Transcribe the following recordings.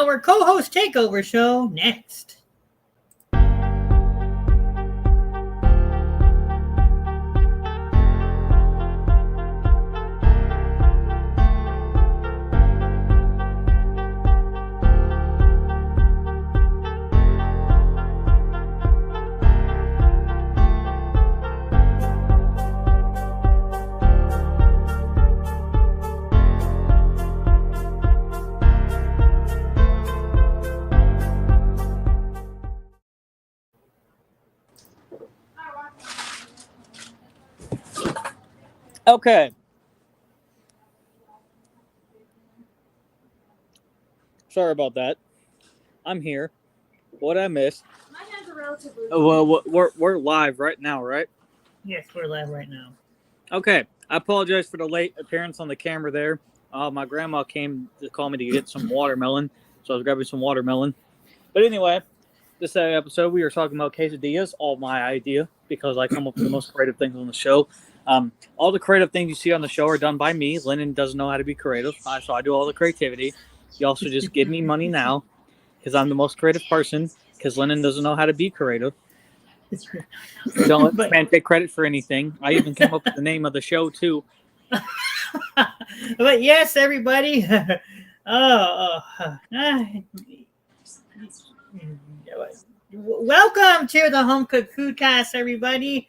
our co-host takeover show next. Okay. Sorry about that. I'm here. What I missed? My hands are relatively. Well, we're live right now, right? Yes, we're live right now. Okay. I apologize for the late appearance on the camera there. My grandma came to call me to get some watermelon, so I was grabbing some watermelon. But anyway, this episode we were talking about quesadillas, all my idea, because I come up with the most creative things on the show. All the creative things you see on the show are done by me. Lennon doesn't know how to be creative, so I do all the creativity. You also just give me money now, because I'm the most creative person, because Lennon doesn't know how to be creative. Don't let this man take credit for anything. I even came up with the name of the show, too. But yes, everybody. Welcome to the Home Cooked Foodcast, everybody.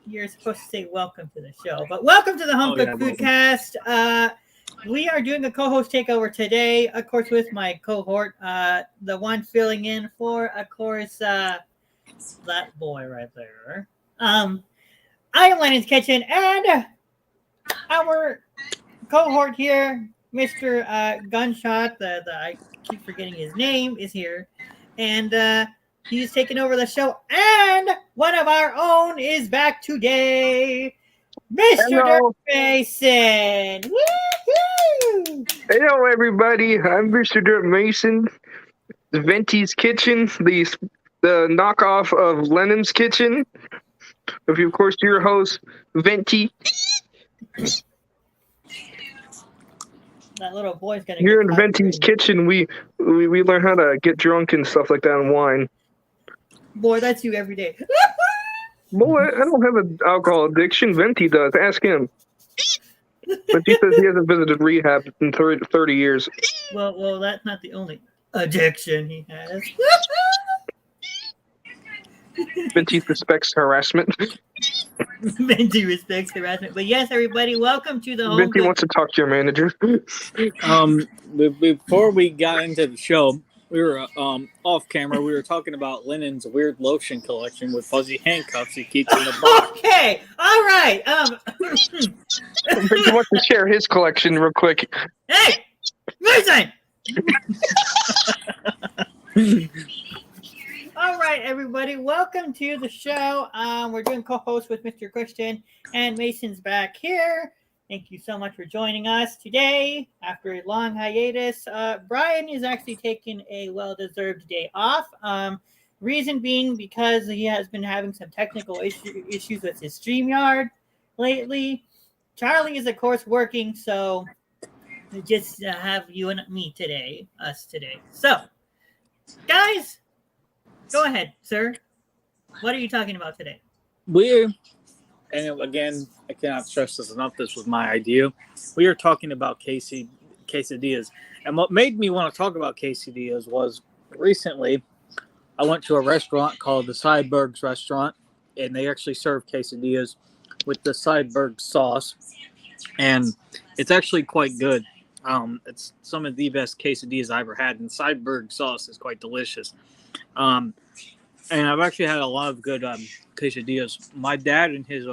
You're supposed to say welcome to the show, but welcome to the Home Cooked Foodcast. We are doing a co-host takeover today, of course, with my cohort, the one filling in for, of course, that boy right there. I am Lennon's Kitchen, and our cohort here, Mr. Gunshot, I keep forgetting his name, is here, and he's taking over the show, and one of our own is back today, Mr. Dirk Mason. Woo-hoo! Hello, everybody. I'm Mr. Dirk Mason, the Venti's Kitchen, the knockoff of Lennon's Kitchen. Of course, your host, Venti. That little boy's gonna. Here in Venti's Kitchen, we learn how to get drunk and stuff like that and wine. Boy, that's you every day. Boy, I don't have an alcohol addiction. Venti does. Ask him. But he says he hasn't visited rehab in 30 years. Well, that's not the only addiction he has. Venti respects harassment. Venti respects harassment. But yes, everybody, welcome to the Home Venti wants to talk to your manager. Before we got into the show, we were off camera. We were talking about Lennon's weird lotion collection with fuzzy handcuffs he keeps in the box. Okay, all right. He wants to share his collection real quick. Hey, listen. All right, everybody, welcome to the show. We're doing co-host with Mr. Christian, and Mason's back here. Thank you so much for joining us today. After a long hiatus, Brian is actually taking a well-deserved day off. Reason being because he has been having some technical issues with his StreamYard lately. Charlie is, of course, working, so we just have you and me today, us today. So, guys, go ahead, sir. What are you talking about today? And again, I cannot stress this enough. This was my idea. We are talking about quesadillas. And what made me want to talk about quesadillas was recently I went to a restaurant called the Sideberg's Restaurant, and they actually serve quesadillas with the Sideberg sauce. And it's actually quite good. It's some of the best quesadillas I ever had, and Sideberg sauce is quite delicious. And I've actually had a lot of good quesadillas. My dad and his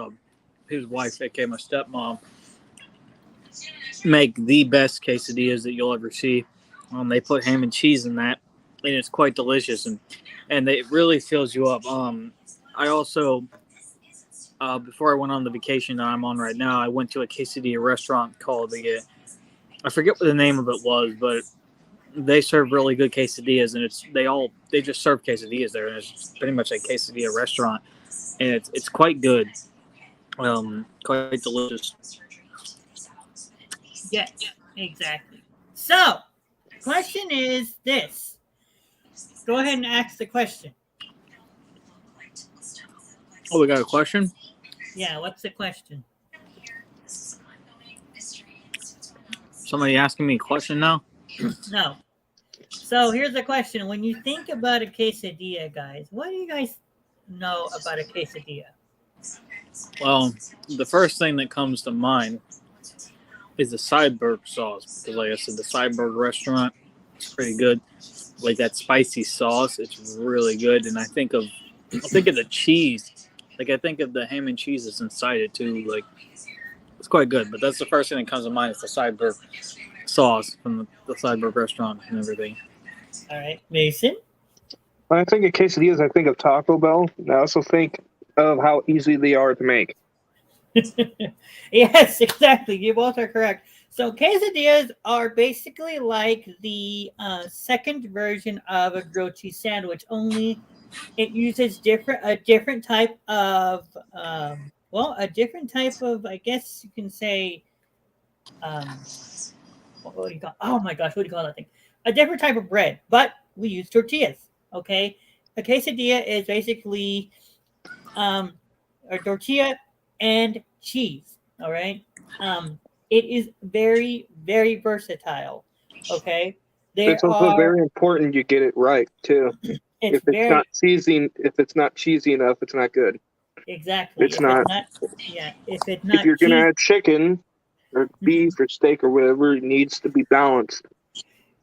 wife, aka my stepmom, make the best quesadillas that you'll ever see. They put ham and cheese in that, and it's quite delicious, and it really fills you up. I also, before I went on the vacation that I'm on right now, I went to a quesadilla restaurant called I forget what the name of it was, but they serve really good quesadillas, and they just serve quesadillas there, and it's pretty much a quesadilla restaurant, and it's quite good, quite delicious. Yes, exactly. So, question is this. Go ahead and ask the question. Oh, we got a question? Yeah, what's the question? Somebody asking me a question now? No. So here's the question. When you think about a quesadilla, guys, what do you guys know about a quesadilla? Well, the first thing that comes to mind is the Sideburg sauce. Because like I said, the Sideburg restaurant is pretty good. Like that spicy sauce, it's really good. And I think of the cheese. Like I think of the ham and cheese that's inside it too. Like it's quite good. But that's the first thing that comes to mind is the Sideburg sauce from the Sideburg restaurant and everything. All right, Mason. When I think of quesadillas, I think of Taco Bell. I also think of how easy they are to make. Yes, exactly. You both are correct. So quesadillas are basically like the second version of a grilled cheese sandwich. Only it uses a different type of I guess you can say what do you call? Oh my gosh, what do you call that thing? A different type of bread, but we use tortillas. Okay, a quesadilla is basically a tortilla and cheese. All right, it is very very versatile. Okay, It's there also are. very important you get it right too. It's If it's not cheesy enough, it's not good. exactly. It's not. If it's If not you're gonna cheese. add chicken or beef or steak or whatever, it needs to be balanced.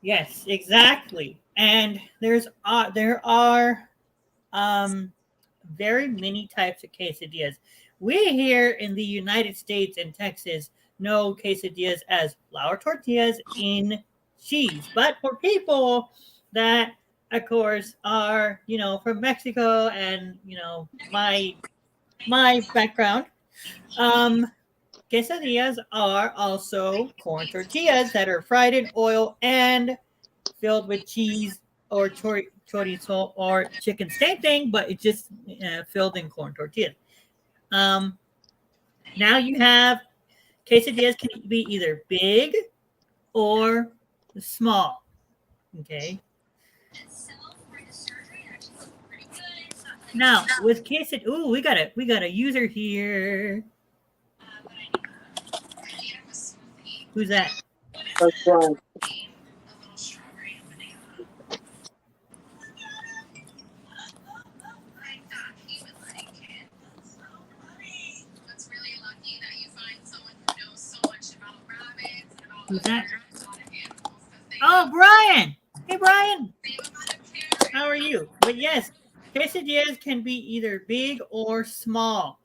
Yes, exactly. And there are very many types of quesadillas. We here in the United States and Texas know quesadillas as flour tortillas in cheese. But for people that, of course, are from Mexico and my background, quesadillas are also corn tortillas that are fried in oil and filled with cheese or chorizo or chicken. Same thing, but it's just filled in corn tortillas. Um, Now you have quesadillas can be either big or small. Okay. Now with quesadilla, we got a user here. Who's that? That's fine. Who's that? Oh, Brian. Hey, Brian. How are you? But yes, quesadillas can be either big or small.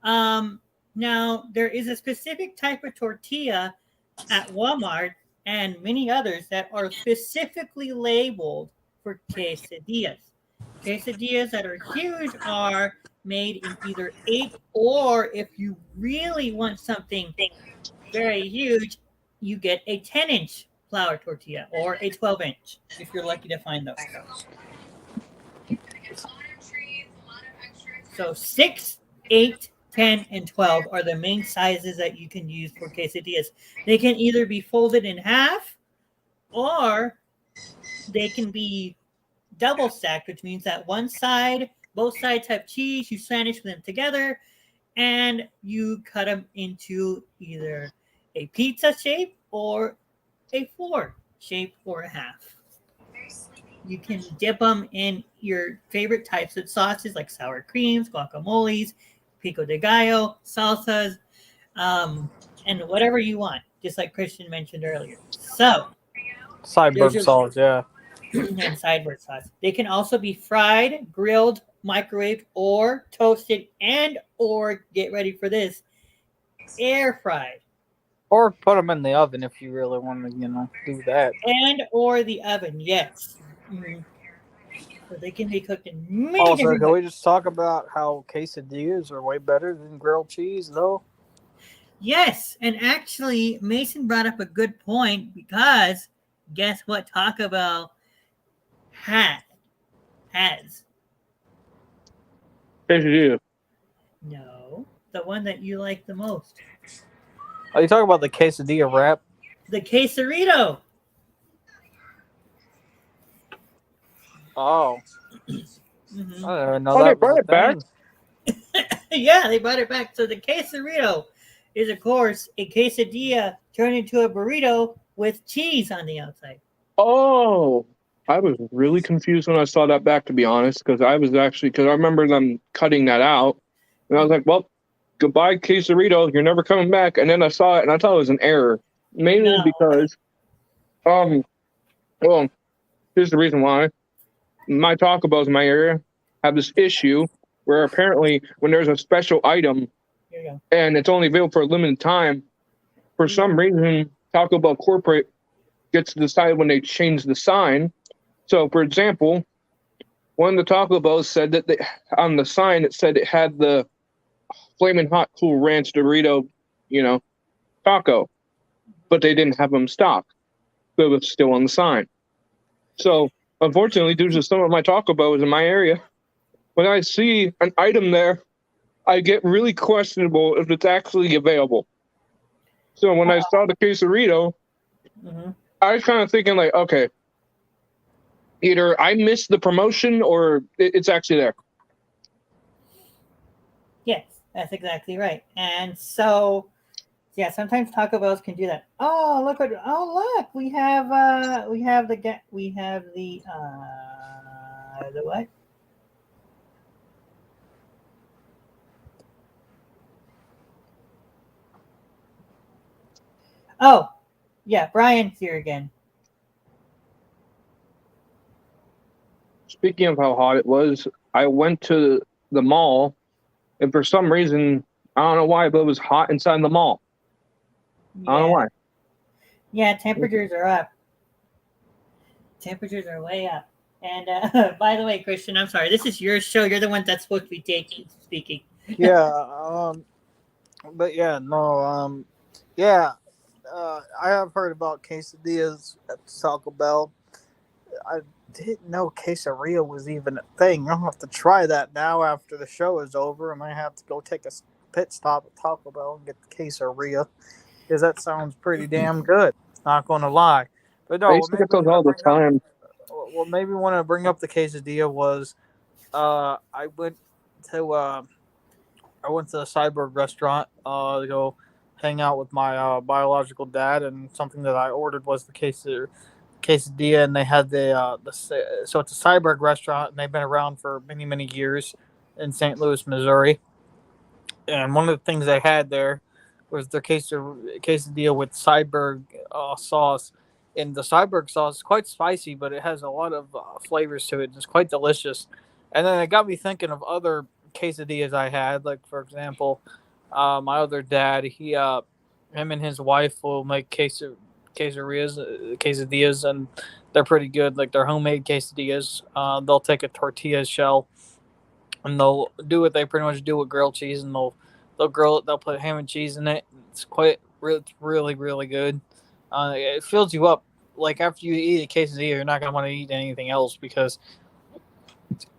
Now, there is a specific type of tortilla at Walmart and many others that are specifically labeled for quesadillas. Quesadillas that are huge are made in either 8 or if you really want something very huge, you get a 10-inch flour tortilla or a 12-inch if you're lucky to find those. So 6, 8, 10, and 12 are the main sizes that you can use for quesadillas. They can either be folded in half or they can be double stacked, which means that both sides have cheese, you sandwich them together, and you cut them into either a pizza shape or a 4 shape or a half. You can dip them in your favorite types of sauces like sour creams, guacamoles, pico de gallo, salsas, and whatever you want, just like Christian mentioned earlier. So, Sideburg sauce, yeah. and sideburg sauce. They can also be fried, grilled, microwaved, or toasted, and or get ready for this, air fried. Or put them in the oven if you really want to, do that. And or the oven, yes. Mm-hmm. So they can be cooked in many Also, different can ways. we just talk about how quesadillas are way better than grilled cheese, though? Yes, and actually, Mason brought up a good point because guess what Taco Bell has? Quesadilla. No, the one that you like the most. Are you talking about the quesadilla wrap? The quesarito. Oh, Mhm. I didn't know Oh, they that brought was a it back? thing. Yeah, they brought it back. So the quesarito is, of course, a quesadilla turned into a burrito with cheese on the outside. Oh, I was really confused when I saw that back, to be honest, because I remember them cutting that out, and I was like, well, goodbye, quesarito, you're never coming back. And then I saw it, and I thought it was an error, mainly No. because, well, here's the reason why. My Taco Bells in my area have this issue where apparently when there's a special item Here you go. and it's only available for a limited time, for some reason, Taco Bell corporate gets to decide when they change the sign. So, for example, one of the Taco Bells said that on the sign it said it had the flaming hot cool ranch Dorito, taco, but they didn't have them stocked, so it was still on the sign. So, unfortunately, due to some of my Taco Bells in my area, when I see an item there, I get really questionable if it's actually available. So when I saw the quesarito, Mhm. I was kind of thinking like, okay, either I missed the promotion or it's actually there. Yes, that's exactly right. And so, yeah, sometimes Taco Bells can do that. Oh, look! We have the what? Oh, yeah, Brian's here again. Speaking of how hot it was, I went to the mall, and for some reason, I don't know why, but it was hot inside the mall. I don't know Yeah, why. yeah, temperatures are up. Temperatures are way up. And by the way, Christian, I'm sorry. This is your show. You're the one that's supposed to be speaking. Yeah. But yeah, no. Yeah. I have heard about quesadillas at Taco Bell. I didn't know quesarilla was even a thing. I'll have to try that now after the show is over. I might have to go take a pit stop at Taco Bell and get the quesarilla because that sounds pretty damn good. Not going to lie. But I no, used to get those all the time. what made me want to bring up the quesadilla was I went to uh, I went to the Cyberg restaurant to go hang out with my biological dad, and something that I ordered was the quesadilla, and they had so it's a Cyberg restaurant, and they've been around for many years in St. Louis, Missouri. And one of the things they had there was their quesadilla with Cyberg sauce. And the Cyberg sauce is quite spicy, but it has a lot of flavors to it. It's quite delicious. And then it got me thinking of other quesadillas I had. Like, for example, my other dad, him and his wife will make quesadillas, and they're pretty good. Like, they're homemade quesadillas. They'll take a tortilla shell and they'll do what they pretty much do with grilled cheese, and they'll grill it. They'll put ham and cheese in it. It's really good. It fills you up. Like after you eat a quesadilla, you're not gonna want to eat anything else because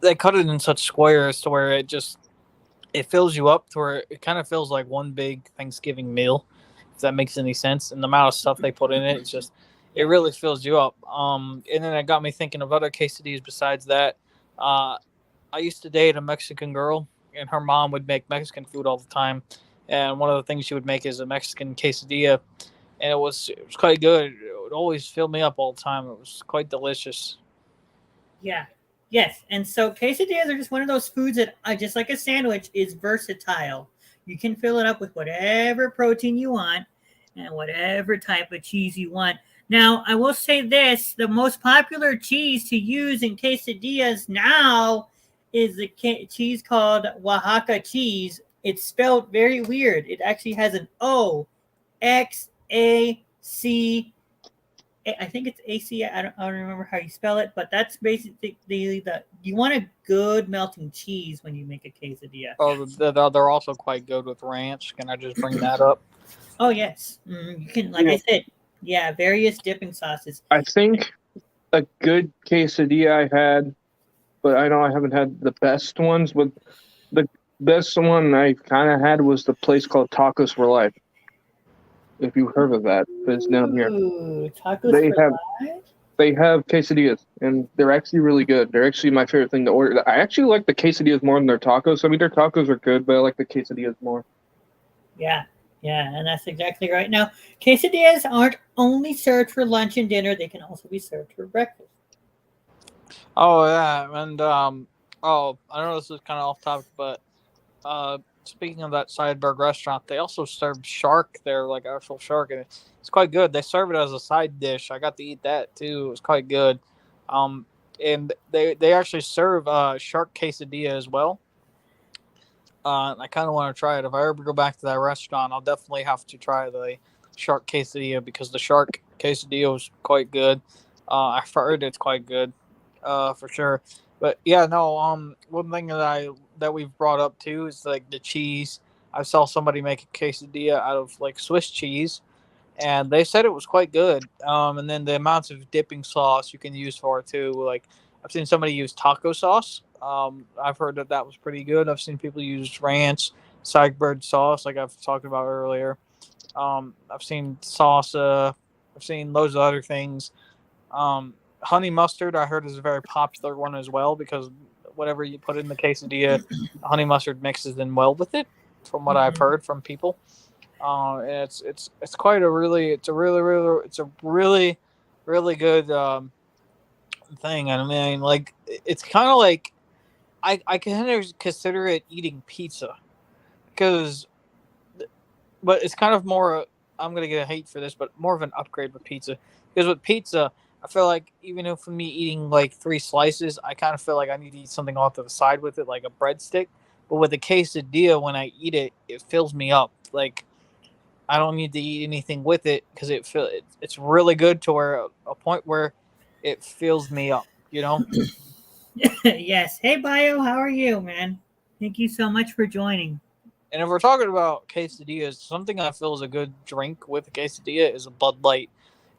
they cut it in such squares to where it fills you up to where it kind of feels like one big Thanksgiving meal. If that makes any sense, and the amount of stuff they put in it, it really fills you up. And then it got me thinking of other quesadillas besides that. I used to date a Mexican girl, and her mom would make Mexican food all the time. And one of the things she would make is a Mexican quesadilla, and it was quite good. It would always fill me up all the time. It was quite delicious. Yeah. Yes. And so quesadillas are just one of those foods that, just like a sandwich, is versatile. You can fill it up with whatever protein you want and whatever type of cheese you want. Now, I will say this: the most popular cheese to use in quesadillas now is the cheese called Oaxaca cheese. It's spelled very weird. It actually has an OXAC. I think it's AC. I don't remember how you spell it, but that's basically the you want a good melting cheese when you make a quesadilla. Oh, they're also quite good with ranch. Can I just bring that up? Oh yes, you can. Like I said, yeah, various dipping sauces. I think a good quesadilla I had, but I know I haven't had the best ones. But the best one I kind of had was the place called Tacos for Life. If you've heard of that, it's down here. Ooh, tacos They for have life? they have quesadillas, and they're actually really good. They're actually my favorite thing to order. I actually like the quesadillas more than their tacos. I mean, their tacos are good, but I like the quesadillas more. Yeah, yeah, and that's exactly right. Now, quesadillas aren't only served for lunch and dinner; they can also be served for breakfast. Oh yeah, and I know this is kind of off topic, but speaking of that Sideburg restaurant, they also serve shark there, like actual shark, and it's quite good. They serve it as a side dish. I got to eat that too. It was quite good. Um, and they actually serve shark quesadilla as well. I kind of want to try it. If I ever go back to that restaurant, I'll definitely have to try the shark quesadilla because the shark quesadilla was quite good. I've heard it's quite good, for sure. But yeah, no. One thing that we've brought up too is like the cheese. I saw somebody make a quesadilla out of like Swiss cheese, and they said it was quite good. And then the amounts of dipping sauce you can use for it too. Like I've seen somebody use taco sauce. I've heard that was pretty good. I've seen people use ranch, Sideburg sauce, like I've talked about earlier. I've seen salsa. I've seen loads of other things. Honey mustard, I heard, is a very popular one as well because whatever you put in the quesadilla, honey mustard mixes in well with it. From what I've heard from people, and it's quite a really really good thing. I mean, like it's kind of like I can consider it eating pizza because, but it's kind of more. I'm gonna get hate for this, but more of an upgrade with pizza because with pizza, I feel like even if for me eating like 3 slices, I kind of feel like I need to eat something off to the side with it, like a breadstick. But with a quesadilla, when I eat it, it fills me up. Like I don't need to eat anything with it because it's really good to where a point where it fills me up. You know. Yes. Hey, Bio, how are you, man? Thank you so much for joining. And if we're talking about quesadillas, something I feel is a good drink with a quesadilla is a Bud Light.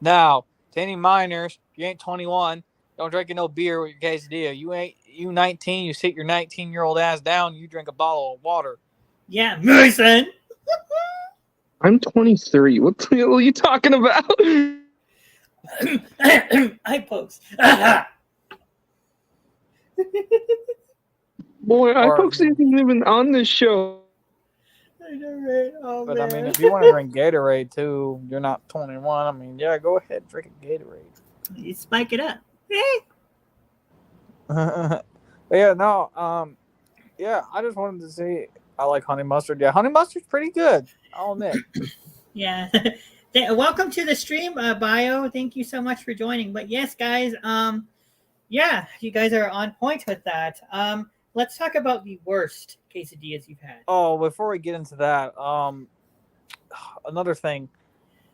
Now, to any minors, if you ain't 21, don't drink no beer with your quesadilla. You 19, you sit your 19-year-old ass down, you drink a bottle of water. Yeah, Mason. I'm 23. What the hell are you talking about? Hi, folks. Boy, I folks isn't even on this show. I know, right? Oh, But man. I mean, if you want to drink Gatorade too, you're not 21. I mean, yeah, go ahead, drink a Gatorade. You spike it up. Hey. But yeah, no, yeah, I just wanted to say I like honey mustard. Yeah, honey mustard's pretty good. I'll admit. Yeah. Welcome to the stream, Bio. Thank you so much for joining. But yes, guys, yeah, you guys are on point with that. Let's talk about the worst quesadillas you've had. Oh, before we get into that, another thing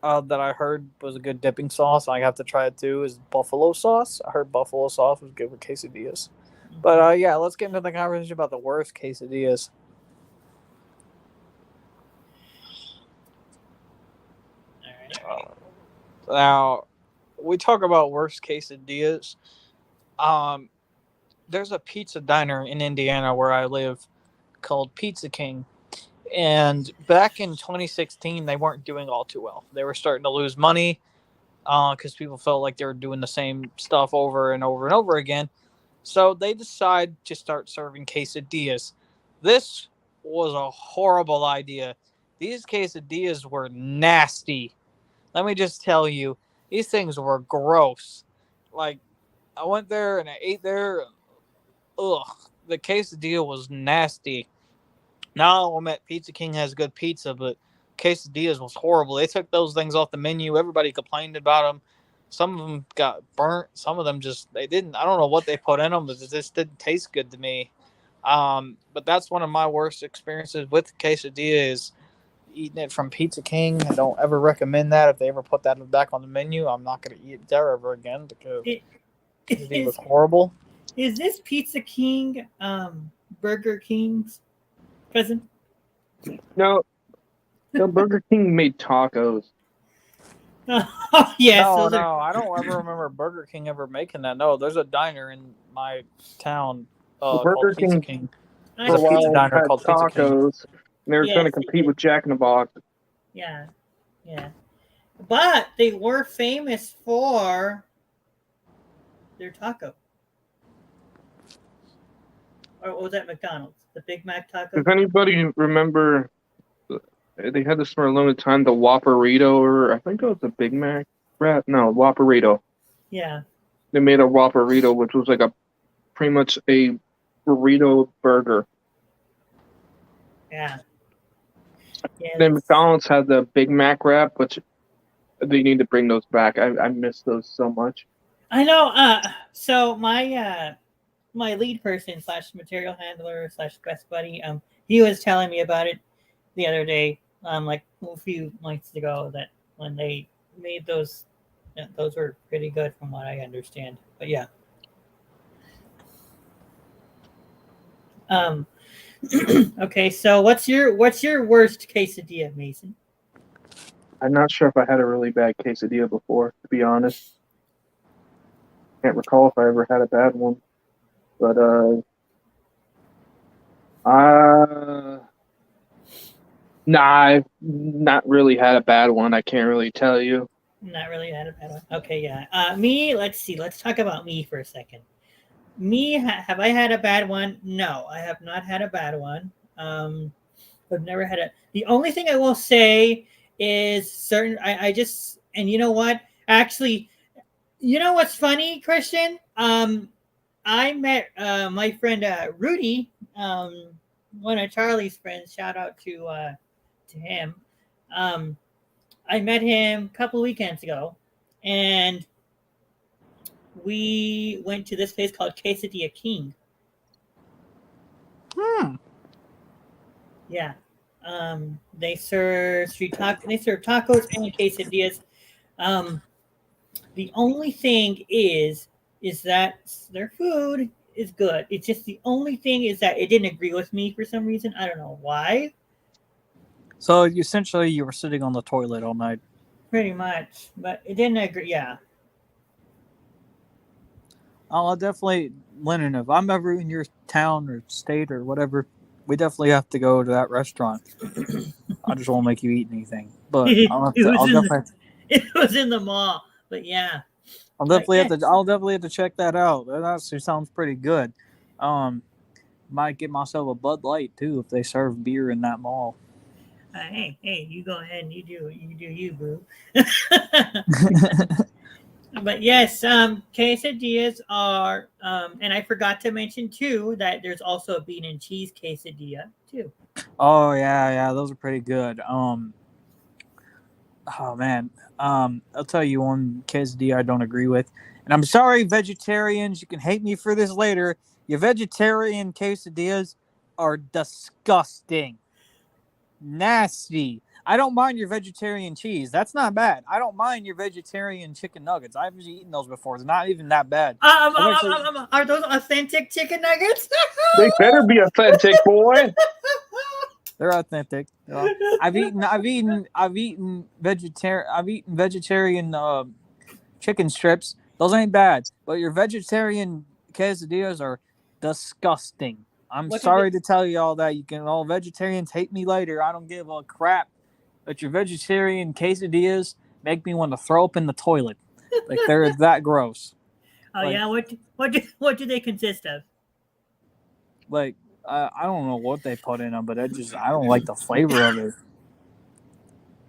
that I heard was a good dipping sauce. I have to try it too. Is buffalo sauce. I heard buffalo sauce was good with quesadillas. But yeah, let's get into the conversation about the worst quesadillas. All right. Now, we talk about worst quesadillas. There's a pizza diner in Indiana where I live called Pizza King. And back in 2016, they weren't doing all too well. They were starting to lose money because people felt like they were doing the same stuff over and over and over again. So they decided to start serving quesadillas. This was a horrible idea. These quesadillas were nasty. Let me just tell you, these things were gross. Like, I went there and I ate there. Ugh, the quesadilla was nasty. Now I'll admit Pizza King has good pizza, but quesadillas was horrible. They took those things off the menu. Everybody complained about them. Some of them got burnt. Some of them they didn't. I don't know what they put in them, but it just didn't taste good to me. But that's one of my worst experiences with quesadilla is eating it from Pizza King. I don't ever recommend that. If they ever put that back on the menu, I'm not going to eat it there ever again because it was horrible. Is this Pizza King Burger King's cousin? No, Burger King made tacos. Oh, yes. No, I don't ever remember Burger King ever making that. No, there's a diner in my town called Pizza King. There's a pizza diner called tacos. And they were trying to compete with Jack in the Box. Yeah, yeah. But they were famous for their taco. Or was that McDonald's? The Big Mac taco? Does anybody remember they had this for a limited time, the Whopperito, or I think it was the Big Mac wrap? No, Whopperito. Yeah. They made a Whopperito, which was like pretty much a burrito burger. Yeah. Then McDonald's had the Big Mac wrap, which they need to bring those back. I miss those so much. I know. So my lead person / material handler / quest buddy, he was telling me about it the other day, like a few months ago, that when they made those were pretty good from what I understand. But yeah. Okay, so what's your worst quesadilla, Mason? I'm not sure if I had a really bad quesadilla before, to be honest. Can't recall if I ever had a bad one. But I've not really had a bad one. I can't really tell you. Not really had a bad one. Okay, yeah. Me, let's see. Let's talk about me for a second. Me, have I had a bad one? No, I have not had a bad one. I've never had a. The only thing I will say is certain. I just, and you know what? Actually, you know what's funny, Christian? I met my friend Rudy, one of Charlie's friends. Shout out to him. I met him a couple of weekends ago, and we went to this place called Quesadilla King. Yeah. They serve They serve tacos and quesadillas. The only thing is that their food is good. It's just the only thing is that it didn't agree with me for some reason. I don't know why. So essentially, you were sitting on the toilet all night. Pretty much, but it didn't agree. Yeah. I'll definitely, Lennon, if I'm ever in your town or state or whatever, we definitely have to go to that restaurant. I just won't make you eat anything, but it was in the mall. But yeah, I'll definitely have to check that out. That actually sounds pretty good. Might get myself a Bud Light too if they serve beer in that mall. Hey, you go ahead and you do you, boo. But yes, quesadillas are, and I forgot to mention too that there's also a bean and cheese quesadilla too. Oh yeah, those are pretty good. Oh man, I'll tell you one quesadilla I don't agree with, and I'm sorry, vegetarians, you can hate me for this later. Your vegetarian quesadillas are disgusting, nasty. I don't mind your vegetarian cheese. That's not bad. I don't mind your vegetarian chicken nuggets. I've eaten those before. They're not even that bad. Are those authentic chicken nuggets? They better be authentic, boy. They're authentic. I've eaten vegetarian chicken strips. Those ain't bad. But your vegetarian quesadillas are disgusting. I'm sorry to tell you all that. You can all vegetarians hate me later. I don't give a crap. But your vegetarian quesadillas make me want to throw up in the toilet. Like they're that gross. Oh yeah, what do they consist of? Like I don't know what they put in them, but I don't like the flavor of it.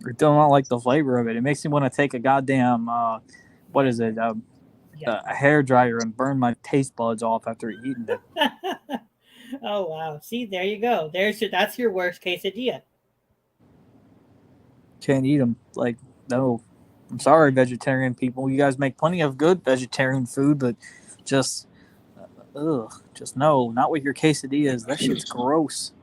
I don't like the flavor of it. It makes me want to take a goddamn what is it? A hair dryer and burn my taste buds off after eating it. Oh wow! See, there you go. That's your worst quesadilla. Can't eat them. Like, no. I'm sorry, vegetarian people. You guys make plenty of good vegetarian food, but just no. Not with your quesadillas. That shit's gross.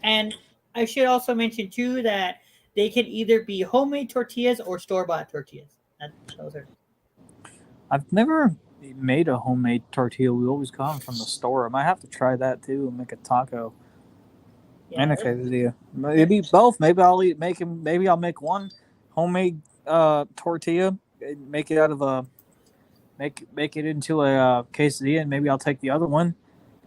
And I should also mention too that they can either be homemade tortillas or store-bought tortillas. I've never made a homemade tortilla. We always got them from the store. I might have to try that too and make a taco. Yeah, and a quesadilla. Maybe both. Maybe I'll make one homemade tortilla. Make it out of make it into a quesadilla, and maybe I'll take the other one.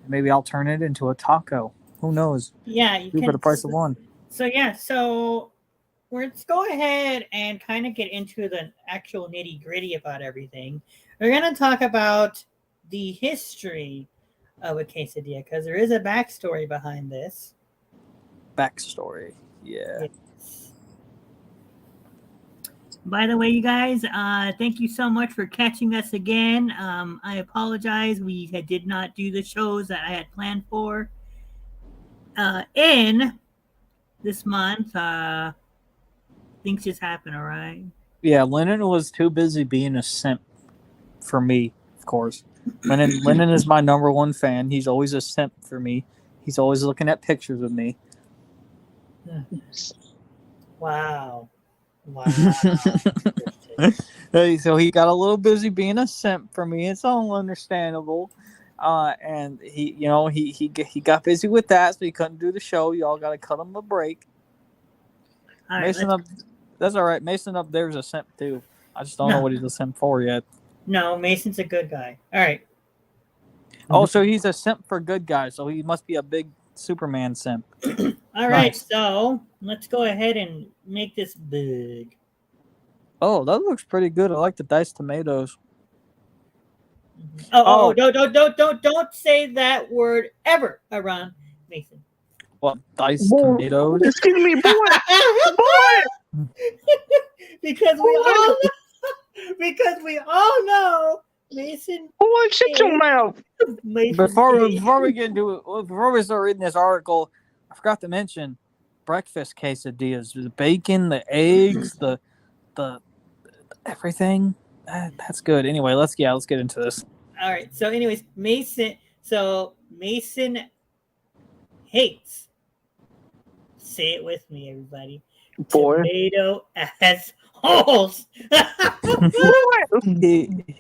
And maybe I'll turn it into a taco. Who knows? Yeah, you can. For the price of one. So let's go ahead and kind of get into the actual nitty gritty about everything. We're gonna talk about the history of a quesadilla because there is a backstory behind this. Backstory. Yeah. Yes. By the way, you guys, thank you so much for catching us again. I apologize. We did not do the shows that I had planned for in this month. Things just happen, all right? Yeah, Lennon was too busy being a simp for me, of course. Lennon is my number one fan. He's always a simp for me. He's always looking at pictures of me. Wow. So he got a little busy being a simp for me. It's all understandable. And he got busy with that, so he couldn't do the show. Y'all got to cut him a break. All Mason right, that's all right. Mason up there's a simp too. I just don't know what he's a simp for yet. No, Mason's a good guy. All right. Oh, so he's a simp for good guys. So he must be a big Superman simp. All right, so let's go ahead and make this big. Oh, that looks pretty good. I like the diced tomatoes. Oh, don't say that word ever around Mason. What, diced tomatoes? Excuse me, boy. because we all know Mason. Boy, shut your mouth. Before we get into it, before we start reading this article, I forgot to mention breakfast quesadillas. The bacon, the eggs, the everything. That's good. Anyway, let's get into this. All right. So, anyways, Mason hates. Say it with me, everybody. Boy. Tomato assholes.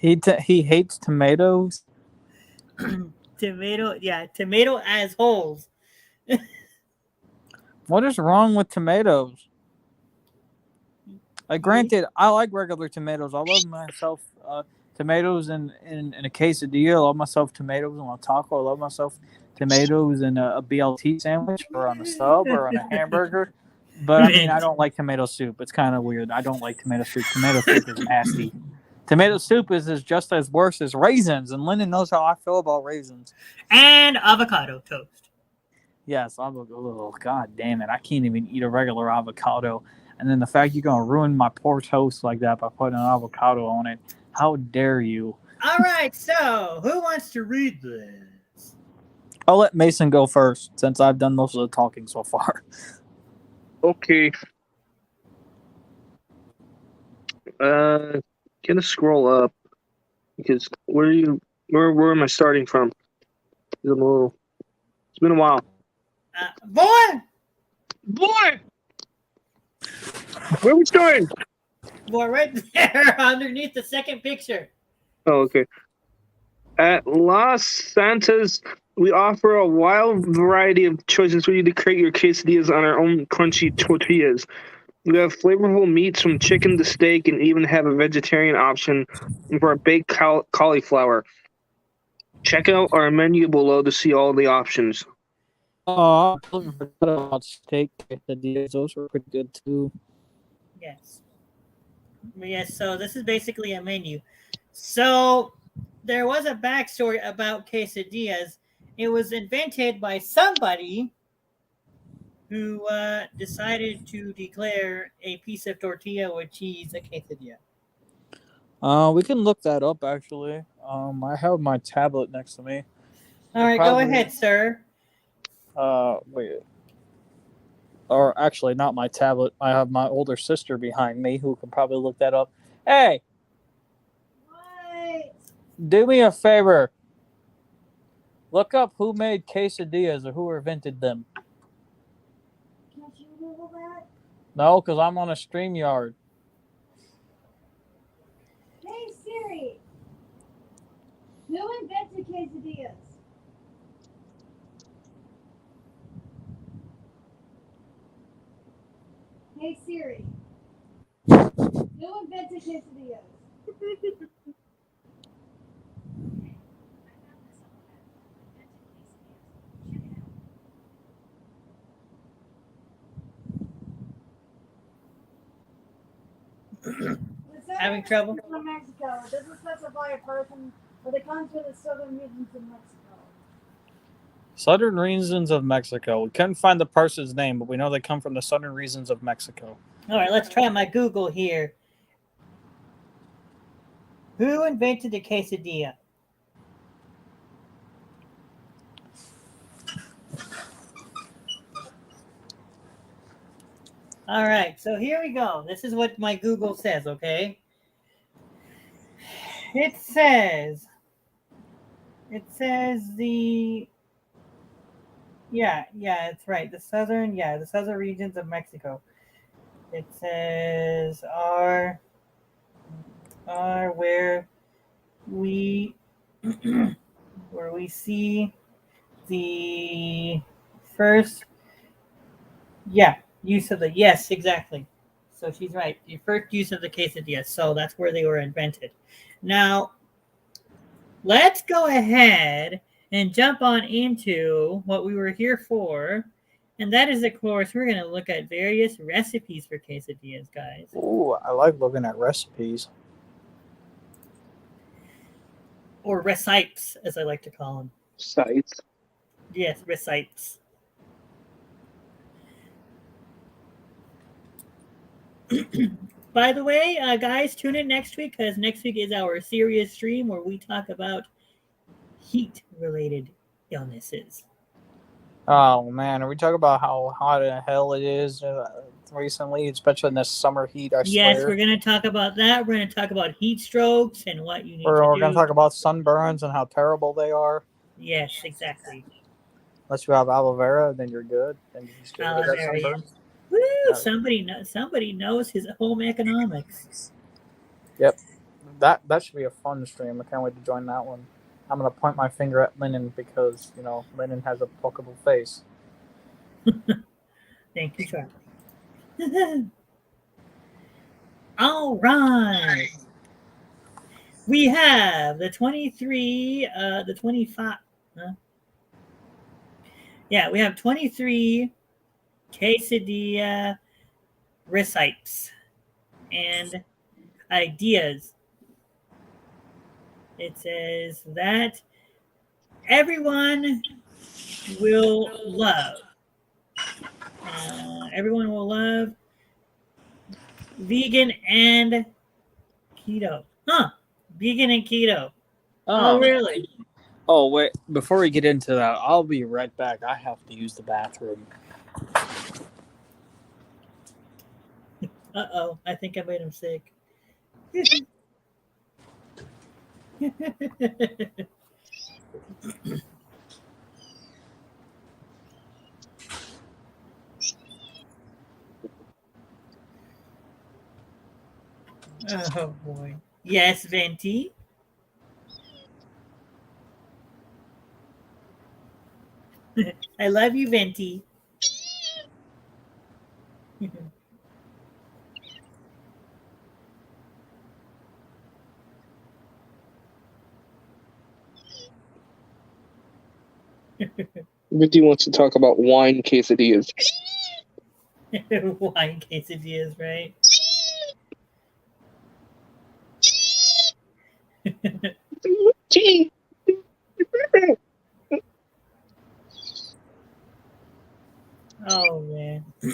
he hates tomatoes. Tomato assholes. What is wrong with tomatoes? Like, granted, I like regular tomatoes. I love myself tomatoes in a quesadilla. I love myself tomatoes on a taco. I love myself tomatoes in a BLT sandwich or on a sub or on a hamburger. But, I mean, I don't like tomato soup. It's kind of weird. I don't like tomato soup. Tomato soup is nasty. Tomato soup is just as worse as raisins, and Lennon knows how I feel about raisins. And avocado toast. Yes, oh, God damn it. I can't even eat a regular avocado. And then the fact you're going to ruin my poor toast like that by putting an avocado on it. How dare you? All right, so who wants to read this? I'll let Mason go first, since I've done most of the talking so far. Okay. Gonna scroll up because where am I starting from? It's been a while. Boy, where are we starting? boy, right there underneath the second picture. Oh, okay. At Los Santas, we offer a wild variety of choices for you to create your quesadillas on our own crunchy tortillas. We have flavorful meats from chicken to steak and even have a vegetarian option for a baked cauliflower. Check out our menu below to see all the options. Oh, I forgot about steak quesadillas. Those were pretty good too. Yes, so this is basically a menu. So there was a backstory about quesadillas. It was invented by somebody who decided to declare a piece of tortilla with cheese a quesadilla. We can look that up, actually. I have my tablet next to me. All right, go ahead, sir. Wait. Or actually, not my tablet. I have my older sister behind me who can probably look that up. Hey! What? Do me a favor. Look up who made quesadillas or who invented them. Can't you Google that? No, because I'm on a StreamYard. Hey Siri, who invented quesadillas? Hey Siri, who invented quesadillas? Having trouble? From Mexico. It doesn't specify a person But it comes from the southern regions of Mexico. Southern regions of Mexico. We couldn't find the person's name, but we know they come from the southern regions of Mexico. All right, let's try my Google here. Who invented the quesadilla? All right, so here we go. This is what my Google says, okay? It says the it's right. The southern regions of Mexico. It says are where we where we see the first use of the yes, exactly. So she's right. The first use of the quesadilla. So that's where they were invented. Now, let's go ahead and jump on into what we were here for. And that is, of course, we're going to look at various recipes for quesadillas, guys. Ooh, I like looking at recipes. Or recipes, as I like to call them. Sites. Yes, recipes. By the way, guys, tune in next week because next week is our serious stream where we talk about heat-related illnesses. Oh man, are we talking about how hot in hell it is recently, especially in this summer heat? Yes, we're going to talk about that. We're going to talk about heat strokes and what you need to do. We're going to talk about sunburns and how terrible they are. Yes, exactly. Unless you have aloe vera, then you're good. Then you just get rid of that Aloe vera, sunburn. Woo! Yeah. Somebody knows his home economics. Yep, that should be a fun stream. I can't wait to join that one. I'm gonna point my finger at Lennon because Lennon has a pokeable face. Thank you, Charlie. All right. We have the 23, the 25. Huh? Yeah, we have 23 quesadilla recipes and ideas. It says that everyone will love. Everyone will love vegan and keto. Huh? Vegan and keto. Oh, really? Oh, wait. Before we get into that, I'll be right back. I have to use the bathroom. Uh-oh. I think I made him sick. Oh, boy. Yes, Venti. I love you, Venti. Vicky wants to talk about wine quesadillas. Wine quesadillas, right? Gee. Oh, man. I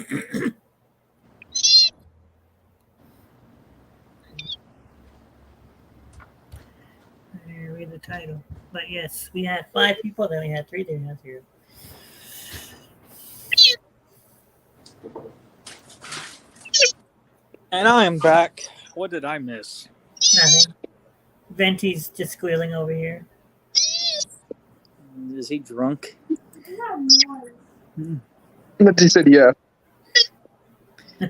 didn't read the title. But yes, we had 5 people, then we had 3, then we had 0. And I am back. What did I miss? Nothing. Venti's just squealing over here. Is he drunk? But he said, yeah.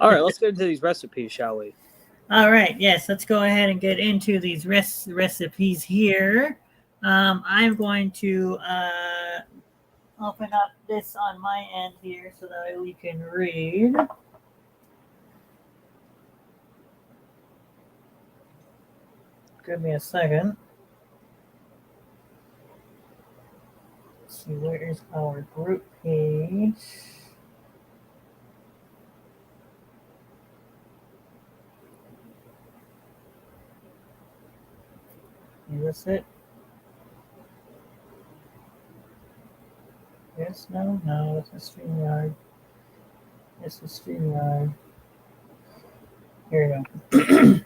All right, let's get into these recipes, shall we? All right, yes, let's go ahead and get into these recipes here. I'm going to open up this on my end here so that we can read. Give me a second. Let's see, where is our group page? Is this it? this? No, that's a StreamYard. This is StreamYard. Here we go.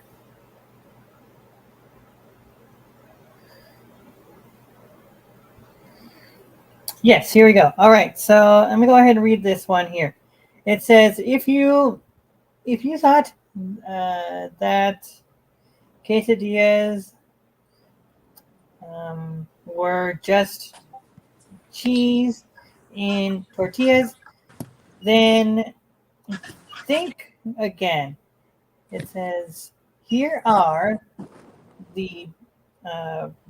Yes, here we go. All right, so let me go ahead and read this one here. It says, if you thought that quesadillas were just cheese in tortillas, then think again. It says, here are the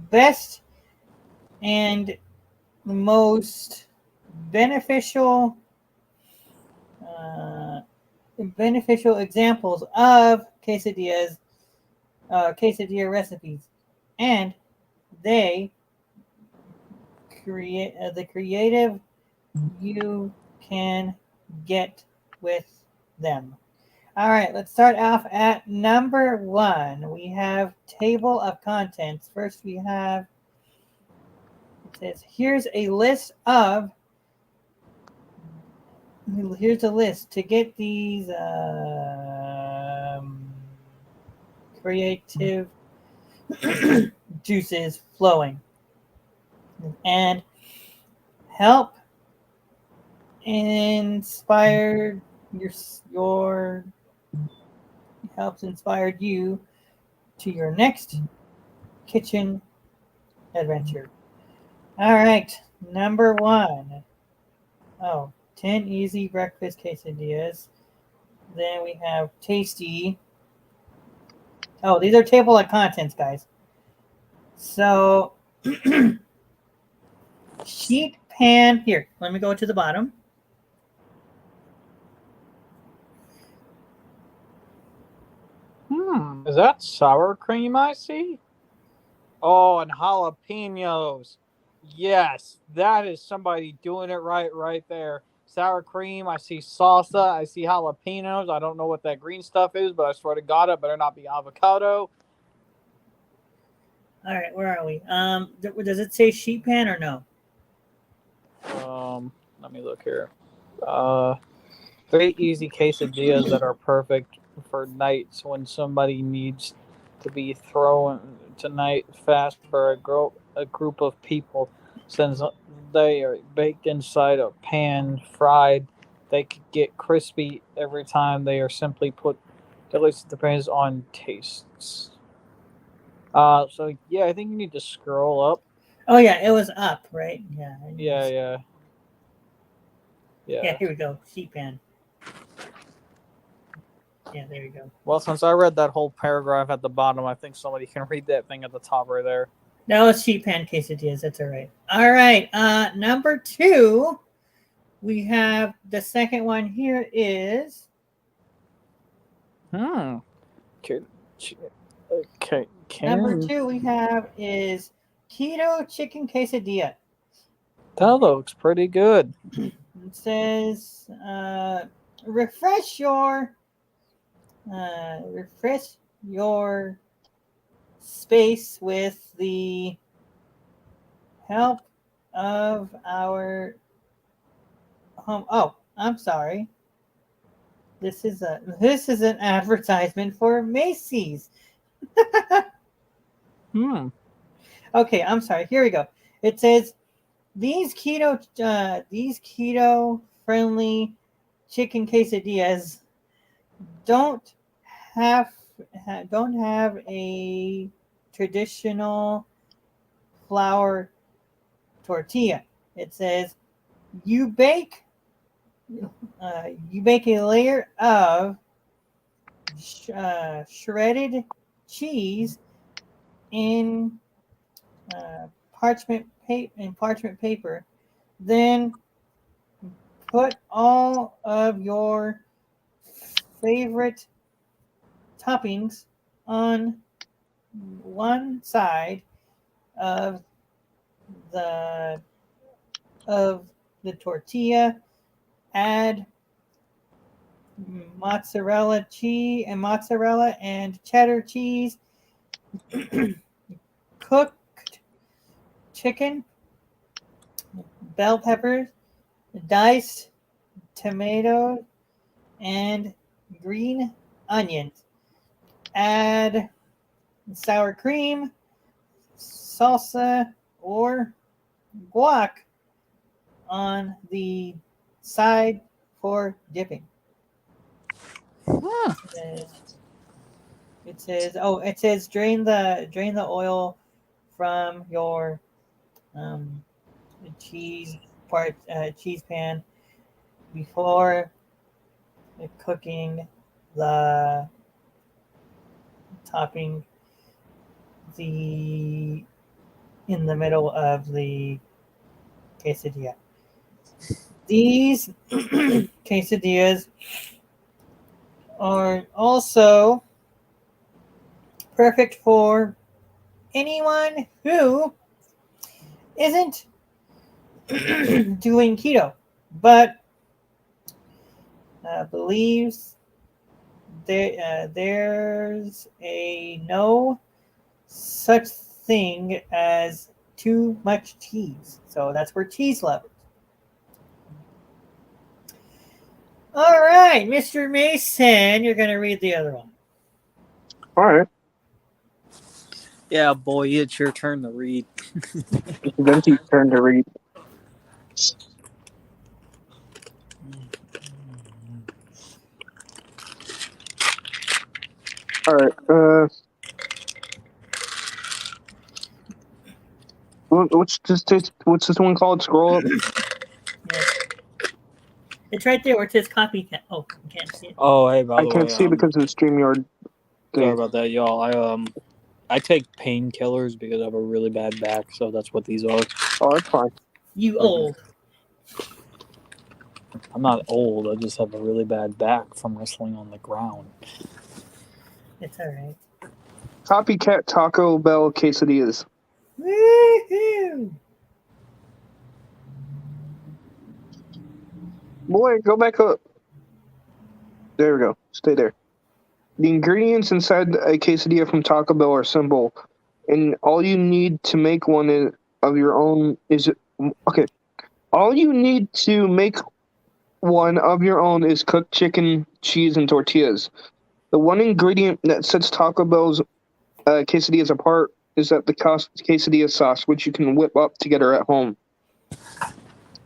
best and most beneficial examples of quesadilla recipes, and they create the creative you can get with them. All right, let's start off at number 1. We have table of contents. First, we have, it says, here's a list to get these creative juices flowing and help inspire you to your next kitchen adventure. All right, number 1. 10 easy breakfast quesadillas. Then we have tasty. Oh, these are table of contents, guys. So, sheet pan. Here, let me go to the bottom. Is that sour cream I see? Oh, and jalapenos. Yes, that is somebody doing it right there. Sour cream, I see salsa, I see jalapenos. I don't know what that green stuff is, but I swear to God, it better not be avocado. All right, where are we? Does it say sheet pan or no? Let me look here. 3 easy quesadillas that are perfect for nights when somebody needs to be thrown tonight fast for a group of people. Since they are baked inside a pan, fried, they could get crispy every time they are simply put. At least it depends on tastes. So yeah, I think you need to scroll up. Oh yeah, it was up, right? Yeah. Yeah. Yeah, here we go. Sheet pan. Yeah, there we go. Well, since I read that whole paragraph at the bottom, I think somebody can read that thing at the top right there. That was sheet pan quesadillas. That's all right. All right. Number 2, we have the second one here is. Okay. Number 2 we have is keto chicken quesadilla. That looks pretty good. It says refresh your space with the help of our home. Oh, I'm sorry. This is an advertisement for Macy's. Okay, I'm sorry. Here we go. It says these keto friendly chicken quesadillas don't have a traditional flour tortilla. It says you bake a layer of shredded cheese in parchment paper, then put all of your favorite toppings on one side of the tortilla. Add mozzarella and cheddar cheese, cooked chicken, bell peppers, diced tomato, and green onions. Add sour cream, salsa, or guac on the side for dipping. Huh. It says drain the oil from your um, cheese cheese pan before cooking the topping the in the middle of the quesadilla. These quesadillas are also perfect for anyone who isn't doing keto, but believes there's a no such thing as too much cheese. So that's for cheese lovers. All right, Mr. Mason, you're going to read the other one. All right. Yeah, boy, it's your turn to read. It's Venti's turn to read. All right. What's this one called? Scroll up. Yes. It's right there where it says copycat. Oh, you can't see it. Oh, hey, by I the way, can't see because of the StreamYard sorry thing. about that, y'all. I take painkillers because I have a really bad back, so that's what these are. Oh, that's fine. You old. I'm not old. I just have a really bad back from wrestling on the ground. It's all right. Copycat Taco Bell quesadillas. Woohoo! Boy, go back up. There we go. Stay there. The ingredients inside a quesadilla from Taco Bell are simple, and all you need to make one of your own is okay. All you need to make one of your own is cooked chicken, cheese, and tortillas. The one ingredient that sets Taco Bell's quesadillas apart is that the quesadilla sauce, which you can whip up together at home.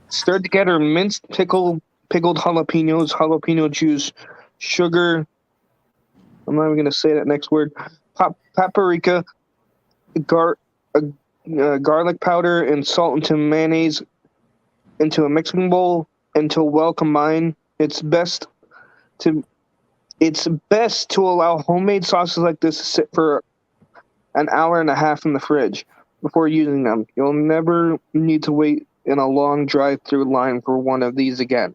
Stir together minced pickled jalapenos, jalapeno juice, sugar. I'm not even going to say that next word. Paprika, garlic powder, and salt into mayonnaise into a mixing bowl until well combined. It's best to allow homemade sauces like this to sit for an hour and a half in the fridge before using them. You'll never need to wait in a long drive-through line for one of these again.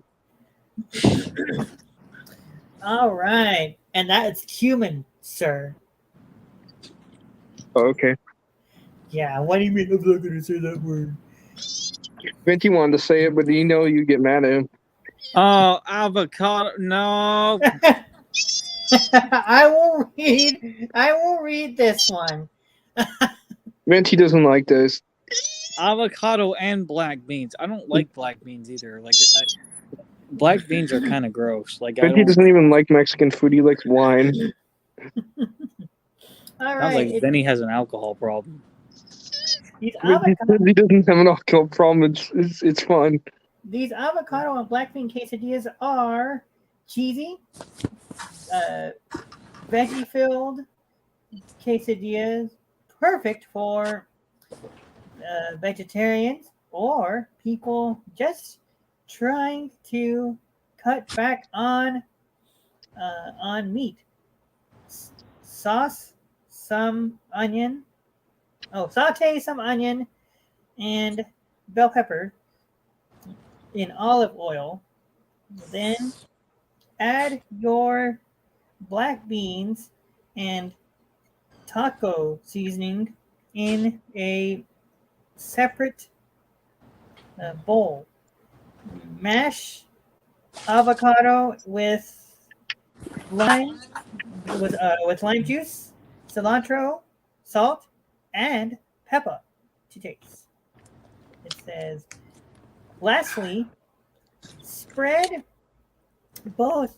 All right. And that is cumin, sir. Oh, okay. Yeah, what do you mean I'm not going to say that word? Venti wanted to say it, but you get mad at him. Oh, avocado. No. I will read this one. Venti doesn't like this. Avocado and black beans. I don't like black beans either. Black beans are kind of gross. Venti doesn't even like Mexican food. He likes wine. All Sounds right. like Benny has an alcohol problem. These He doesn't have an alcohol problem. It's fun. These avocado and black bean quesadillas are cheesy, veggie-filled quesadillas, perfect for vegetarians or people just trying to cut back on meat. Saute some onion and bell pepper in olive oil. Then add your black beans and taco seasoning in a separate bowl. Mash avocado with lime juice, cilantro, salt, and pepper to taste. It says, lastly, Spread both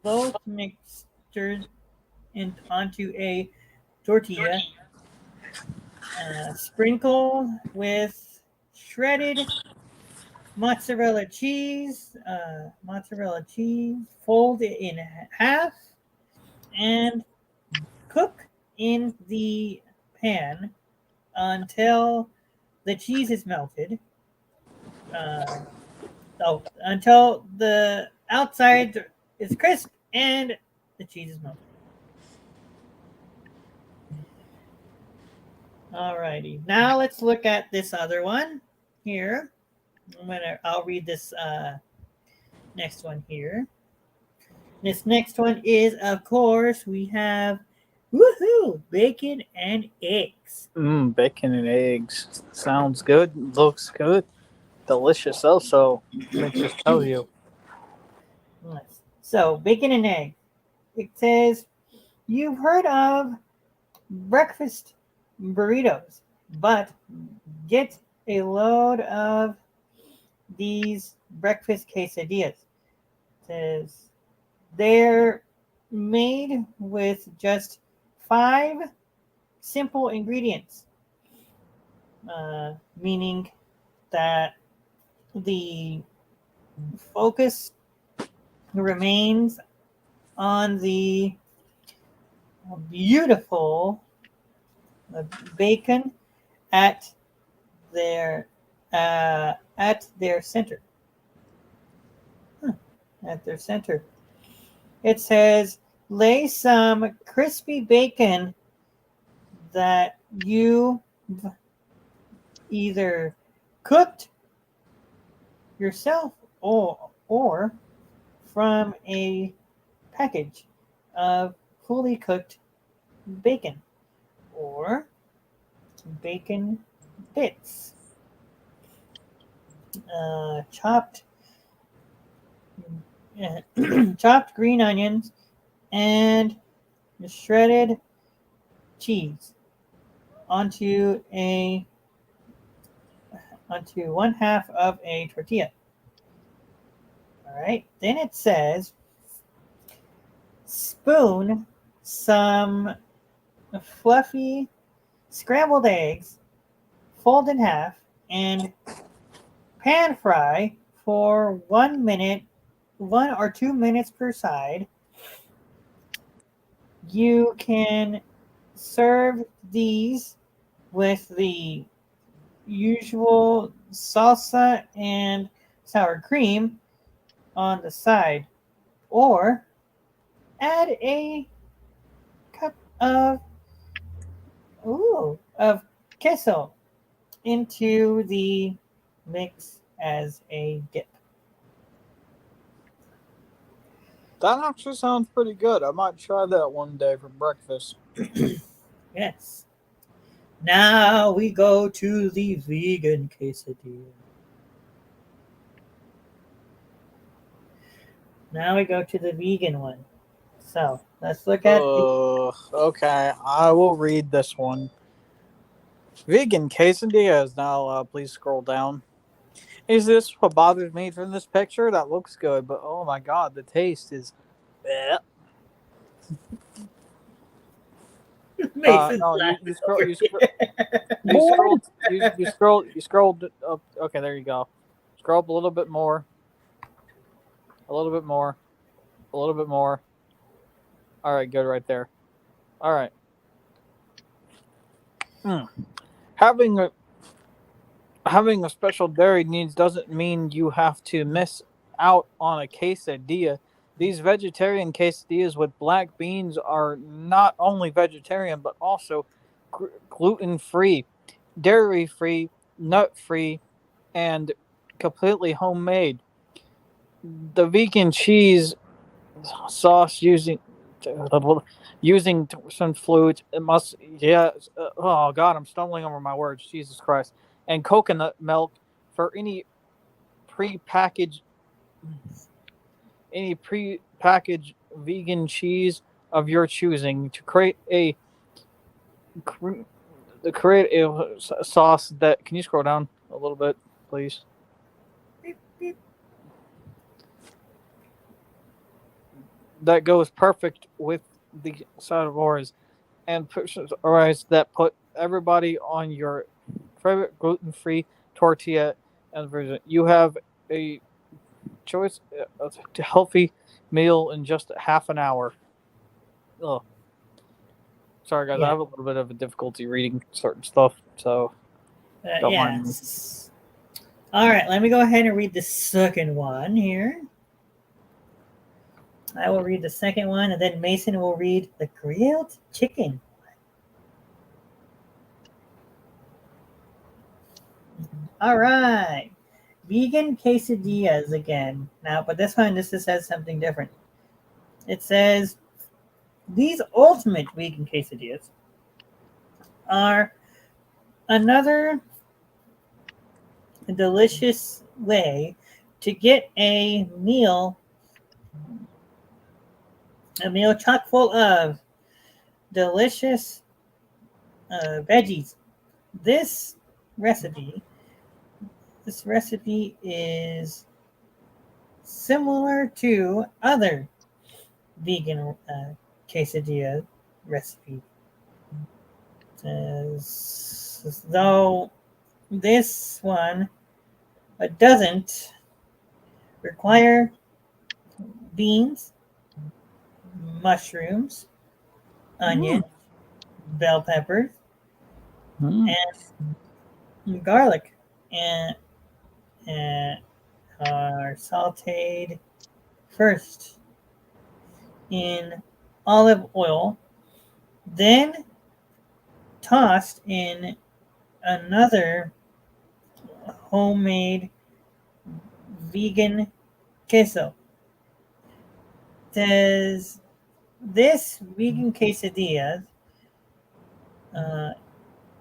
both mixtures onto a tortilla. Sprinkle with shredded mozzarella cheese. Fold it in half and cook in the pan until the cheese is melted. Until the outside is crisp and the cheese is melted. Alrighty, now let's look at this other one here. I'll read this next one here. This next one is, of course, we have bacon and eggs. Bacon and eggs. Sounds good. Looks good. Delicious also. Let me just tell you. So, bacon and egg. It says, you've heard of breakfast burritos, but get a load of these breakfast quesadillas. It says they're made with just 5 simple ingredients, meaning that the focus remains on the beautiful bacon at their center. At their center, it says lay some crispy bacon that you either cooked yourself or from a package of fully cooked bacon or bacon bits, chopped green onions, and shredded cheese onto 1/2 of a tortilla. All right. Then it says spoon some fluffy scrambled eggs, fold in half, and pan fry for 1 or 2 minutes per side. You can serve these with the usual salsa and sour cream on the side, or add a cup of queso into the mix as a dip. That actually sounds pretty good. I might try that one day for breakfast. Yes. Now we go to the vegan quesadilla. Now we go to the vegan one. So let's look at. Okay, I will read this one. Vegan quesadillas. Now, please scroll down. Is this what bothers me from this picture? That looks good, but oh my god, the taste is. Bleh. No, you scrolled up. Okay, there you go. Scroll up a little bit more. A little bit more. A little bit more. All right, good right there. All right. Having a special dairy needs doesn't mean you have to miss out on a quesadilla. These vegetarian quesadillas with black beans are not only vegetarian but also gluten-free, dairy-free, nut-free, and completely homemade. The vegan cheese sauce using some fluids. It must, oh God, I'm stumbling over my words. Jesus Christ. And coconut milk for any pre-packaged vegan cheese of your choosing to create a sauce that. Can you scroll down a little bit, please? that goes perfect with the side of ours, and rice that put everybody on your favorite gluten-free tortilla and version. You have a choice of a healthy meal in just half an hour. Oh, sorry guys, I Yeah. have a little bit of a difficulty reading certain stuff, so don't mind me. Yes. All right, let me go ahead and read the second one here. I will read the second one, and then Mason will read the grilled chicken. All right. Vegan quesadillas again. Now, but this says something different. It says, these ultimate vegan quesadillas are another delicious way to get a meal chock full of delicious veggies. This recipe is similar to other vegan quesadilla recipes. Though this one doesn't require beans, mushrooms, onion, bell peppers, and garlic, and are sauteed first in olive oil, then tossed in another homemade vegan queso. Does this vegan quesadilla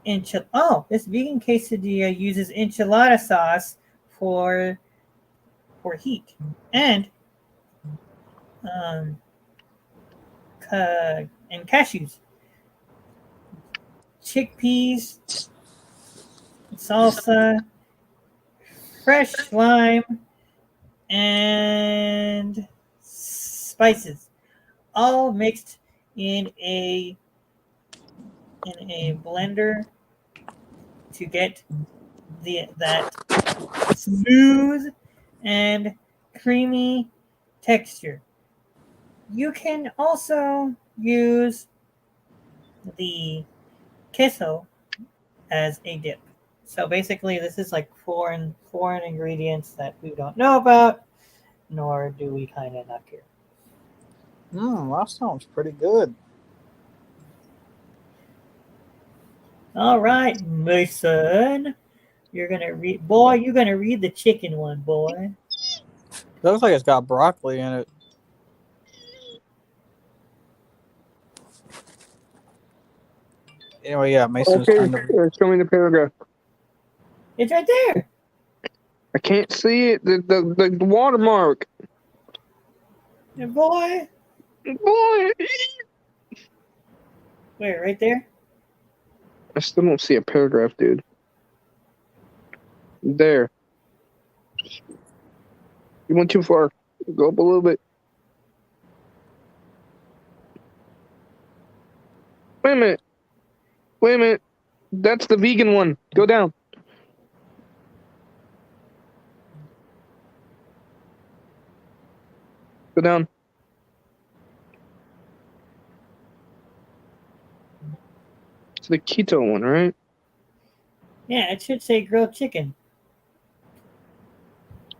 this vegan quesadilla uses enchilada sauce for heat and cashews, chickpeas, salsa, fresh lime, and spices, all mixed in a blender to get that smooth and creamy texture. You can also use the queso as a dip. So basically, this is like foreign ingredients that we don't know about, nor do we kind of not care. That sounds pretty good. All right, Mason, you're gonna read the chicken one, boy. It looks like it's got broccoli in it. Anyway, yeah, Mason's Okay, trying to. show me the paragraph. It's right there. I can't see it. The watermark. Yeah, boy. Boy, Where? Right there? I still don't see a paragraph, dude. There. You went too far. Go up a little bit. Wait a minute. That's the vegan one. Go down. Go down. It's the keto one, right? Yeah, it should say grilled chicken.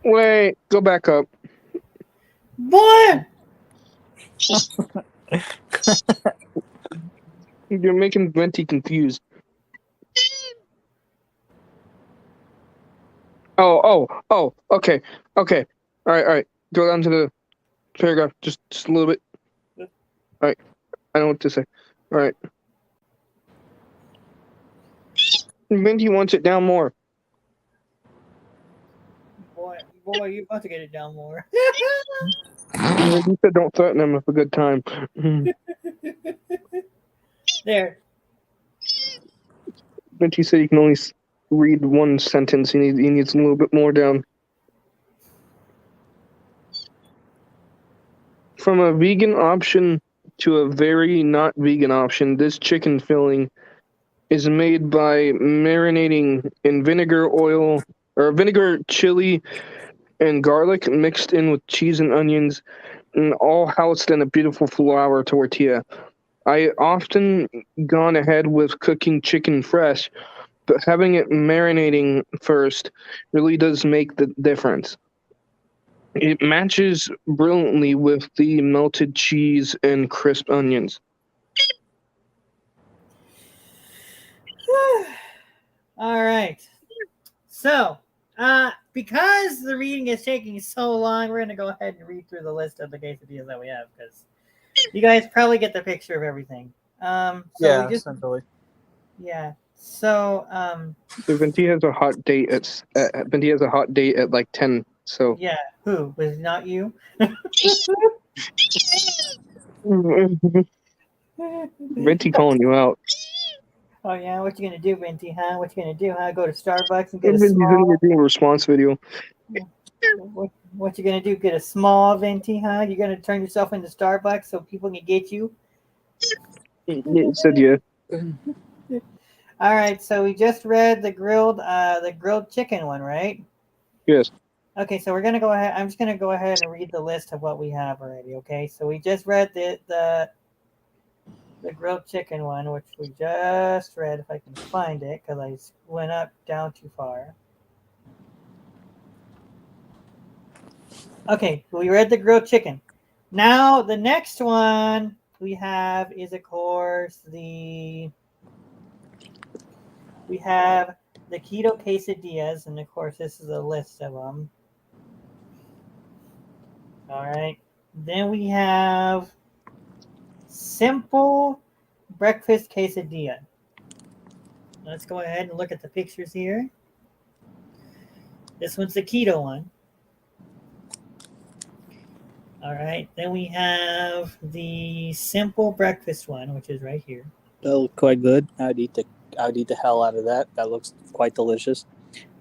Wait, go back up. Boy! You're making Venti confused. Oh, okay. All right. Go down to the paragraph just a little bit. All right, I know what to say. All right. Venti wants it down more. Boy, you're about to get it down more. You said don't threaten him with a good time. There. Venti said he can only read one sentence. He needs a little bit more down. from a vegan option to a very not vegan option, this chicken filling is made by marinating in vinegar, oil, or vinegar, chili, and garlic mixed in with cheese and onions, and all housed in a beautiful flour tortilla. I often gone ahead with cooking chicken fresh, but having it marinating first really does make the difference. It matches brilliantly with the melted cheese and crisp onions. All right. So, because the reading is taking so long, we're going to go ahead and read through the list of the quesadillas that we have because you guys probably get the picture of everything. Essentially. Yeah. So, So Venti has a hot date at like 10. So yeah. Who? Was it not you? Venti calling you out. Oh, yeah. What you going to do, Venti, huh? What you going to do, huh? Go to Starbucks and get a Venti's small... doing a response video. What you going to do? Get a small Venti, huh? You're going to turn yourself into Starbucks so people can get you? It said yeah. All right, so we just read the grilled chicken one, right? Yes. Okay, so we're gonna go ahead. I'm just gonna go ahead and read the list of what we have already. Okay, so we just read the grilled chicken one, which we just read. If I can find it, because I went down too far. Okay, we read the grilled chicken. Now the next one we have is, of course, we have the Keto Quesadillas, and of course, this is a list of them. All right. Then we have simple breakfast quesadilla. Let's go ahead and look at the pictures here. This one's the keto one. All right. Then we have the simple breakfast one, which is right here. That looks quite good. I'd eat the hell out of that. That looks quite delicious.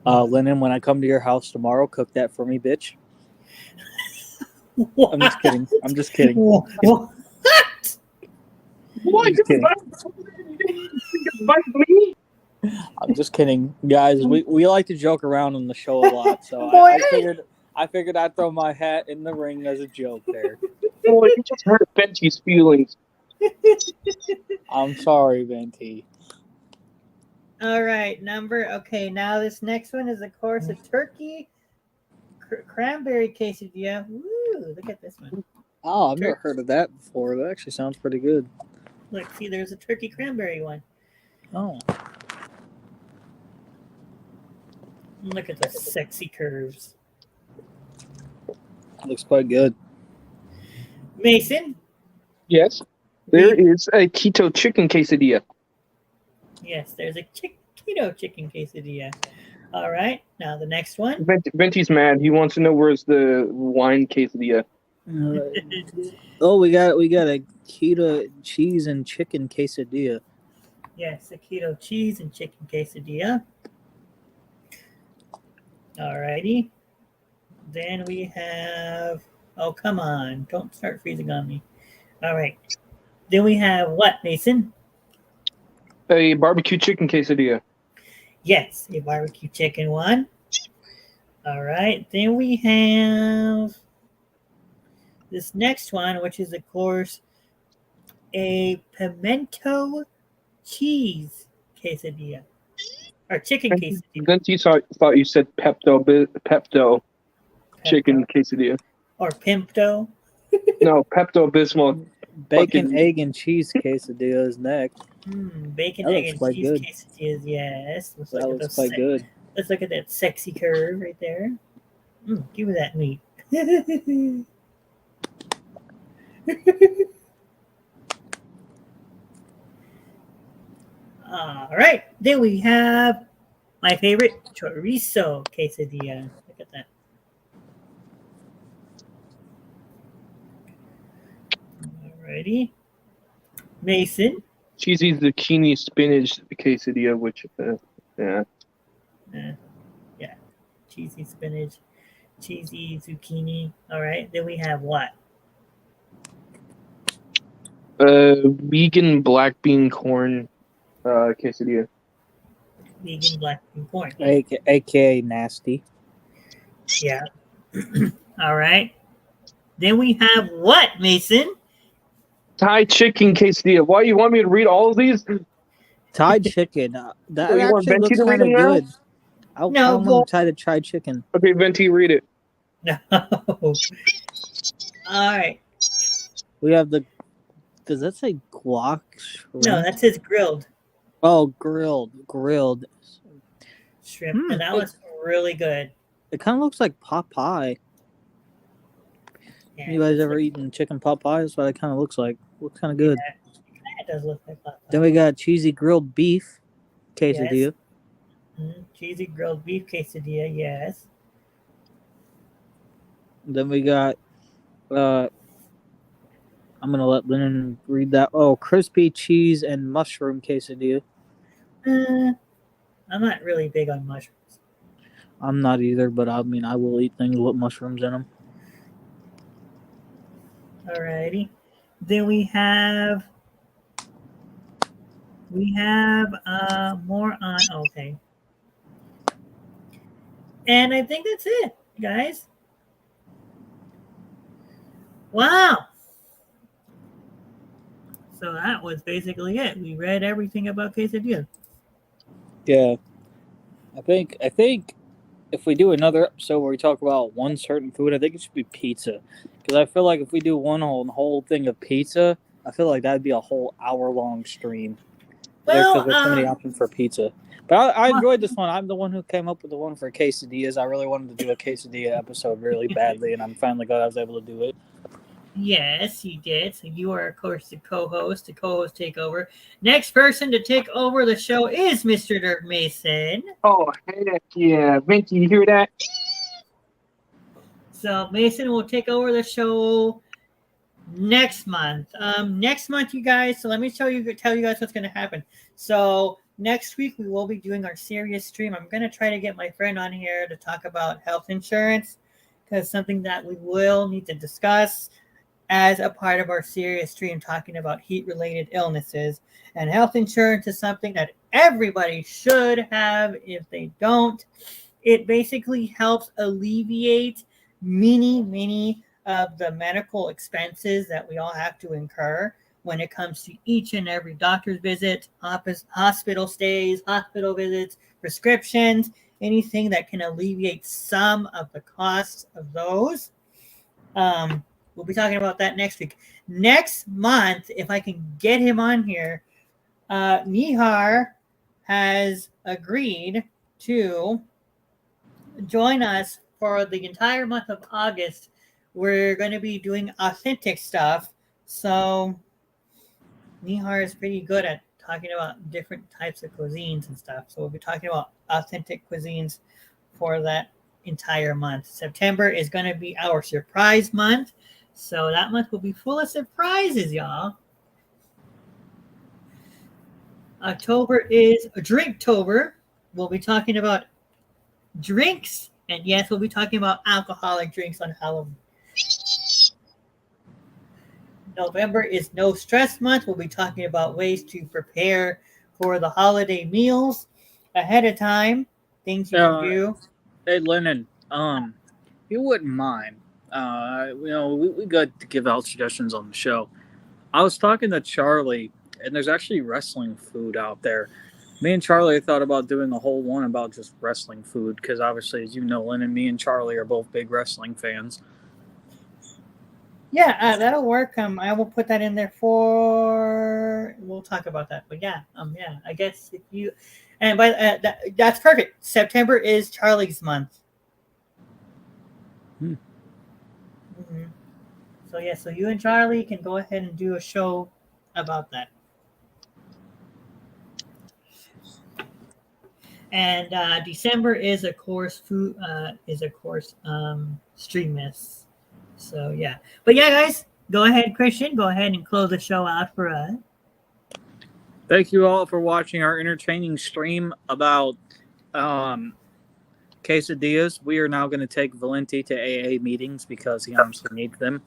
Lennon, when I come to your house tomorrow, cook that for me, bitch. What? I'm just kidding. I'm just kidding. What? What? I'm just kidding, guys. We like to joke around on the show a lot, so I figured I'd throw my hat in the ring as a joke there. Boy, you just hurt Venti's feelings. I'm sorry, Venti. All right, okay, now this next one is, of course, a turkey cranberry quesadilla. Woo, look at this one. Oh, I've never heard of that before. That actually sounds pretty good. Look, see, there's a turkey cranberry one. Oh. Look at the sexy curves. Looks quite good. Mason? Yes. There is a keto chicken quesadilla. Yes, there's a keto chicken quesadilla. All right, now the next one. Venti's mad. He wants to know where's the wine quesadilla. We got a keto cheese and chicken quesadilla. Yes, a keto cheese and chicken quesadilla. All righty. Then we have... Oh, come on. Don't start freezing on me. All right. Then we have what, Mason? A barbecue chicken quesadilla. Yes, a barbecue chicken one. All right. Then we have this next one, which is, of course, a pimento cheese quesadilla. Or chicken quesadilla. Venti thought you said Pepto chicken quesadilla. Or Pimento. No, Pepto-Bismol. Bacon, egg, and cheese quesadilla is next. Bacon, That egg, looks and quite cheese good. quesadillas. Yes. That looks quite good. Let's look at that sexy curve right there. Give me that meat. All right. Then we have my favorite chorizo quesadilla. Look at that. Alrighty. Mason. Cheesy zucchini spinach quesadilla, which, yeah. Yeah. Cheesy spinach, cheesy zucchini. All right. Then we have what? Vegan black bean corn quesadilla. Vegan black bean corn. AKA nasty. Yeah. All right. Then we have what, Mason? Thai chicken quesadilla. Why you want me to read all of these? Thai chicken. That Oh, you want actually Venti looks to read kind of them now? good. I No, want to try chicken. Okay, Venti, read it. No. All right. We have the. Does that say guac? Shrimp? No, that says grilled Oh, grilled. shrimp, and that was really good. It kind of looks like pot pie. Yeah, You guys it's ever like- eaten chicken pot pie? That's what it kind of looks like. Looks kind of good. It does look like pot pie. Then we got cheesy grilled beef quesadilla. Cheesy grilled beef quesadilla, yes. Then we got. I'm gonna let Lennon read that. Oh, crispy cheese and mushroom quesadilla. I'm not really big on mushrooms. I'm not either, but I mean, I will eat things with mushrooms in them. Alrighty. Then we have more on okay. And I think that's it, guys. Wow. So that was basically it. We read everything about quesadilla. Yeah, I think if we do another episode where we talk about one certain food, I think it should be pizza. Because I feel like if we do one whole thing of pizza, I feel like that'd be a whole hour-long stream. Because there's so many options for pizza. But I enjoyed this one. I'm the one who came up with the one for quesadillas. I really wanted to do a quesadilla episode really badly, and I'm finally glad I was able to do it. Yes, you did. So you are, of course, the co-host. The co-host takeover. Next person to take over the show is Mr. Dirk Mason. Oh, heck yeah. Venti, you hear that? So Mason will take over the show next month. Next month, you guys. So let me tell you guys what's going to happen. So next week we will be doing our serious stream. I'm going to try to get my friend on here to talk about health insurance, because something that we will need to discuss as a part of our serious stream, talking about heat-related illnesses. And health insurance is something that everybody should have. If they don't, it basically helps alleviate many of the medical expenses that we all have to incur when it comes to each and every doctor's visit, hospital stays, hospital visits, prescriptions, anything that can alleviate some of the costs of those. We'll be talking about that next week. Next month, if I can get him on here, Nihar has agreed to join us for the entire month of August. We're going to be doing authentic stuff. So Nihar is pretty good at talking about different types of cuisines and stuff. So we'll be talking about authentic cuisines for that entire month. September is going to be our surprise month. So that month will be full of surprises, y'all. October is Drinktober. We'll be talking about drinks. And yes, we'll be talking about alcoholic drinks on Halloween. November is No Stress Month. We'll be talking about ways to prepare for the holiday meals ahead of time. Things you can do. Hey, Lennon, you wouldn't mind. We got to give out suggestions on the show. I was talking to Charlie, and there's actually wrestling food out there. Me and Charlie thought about doing a whole one about just wrestling food, because obviously, as you know, Lennon, me and Charlie are both big wrestling fans. Yeah, that'll work. I will put that in there we'll talk about that. But yeah, I guess if you, and that's perfect. September is Charlie's month. Mm-hmm. So yeah, so you and Charlie can go ahead and do a show about that. And December is of course Streammas. So yeah, but yeah, guys, go ahead, Christian. Go ahead and close the show out for us. Thank you all for watching our entertaining stream about quesadillas. We are now going to take Valenti to AA meetings because he honestly needs them.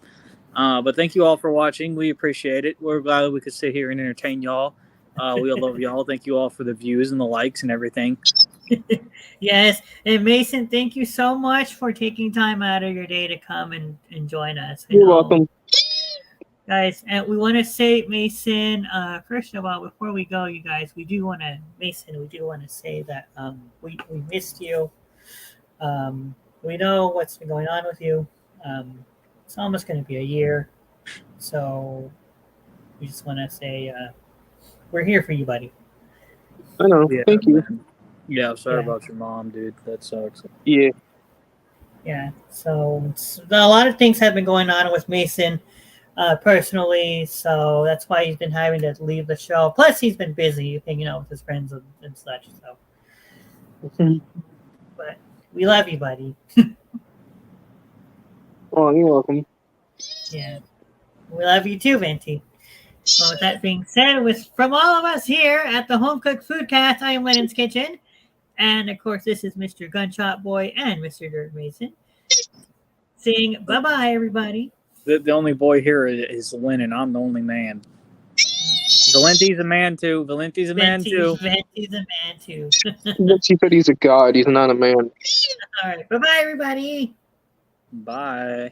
But thank you all for watching. We appreciate it. We're glad that we could sit here and entertain y'all. We love y'all. Thank you all for the views and the likes and everything. Yes, and Mason, thank you so much for taking time out of your day to come and join us. You're welcome. Guys, and we want to say, Mason, first of all, before we go, you guys, we do want to say that we missed you. We know what's been going on with you. It's almost going to be a year, so we just want to say we're here for you, buddy. I know. Yeah, Thank you. man. Yeah, I'm sorry about your mom, dude. That sucks. Yeah. Yeah, so a lot of things have been going on with Mason personally, so that's why he's been having to leave the show. Plus, he's been busy hanging out with his friends and such. So, but we love you, buddy. Oh, you're welcome. Yeah, we love you too, Venti. Well, with that being said, from all of us here at the Home Cooked Foodcast, I am Lennon's Kitchen. And of course, this is Mr. Gunshot Boy and Mr. Dirt Mason saying bye-bye, everybody. The only boy here is Lennon. I'm the only man. Valenti's a man too. Valenti's a man too. Venti's a man too. He said he's a god. He's not a man. All right. Bye-bye, everybody. Bye.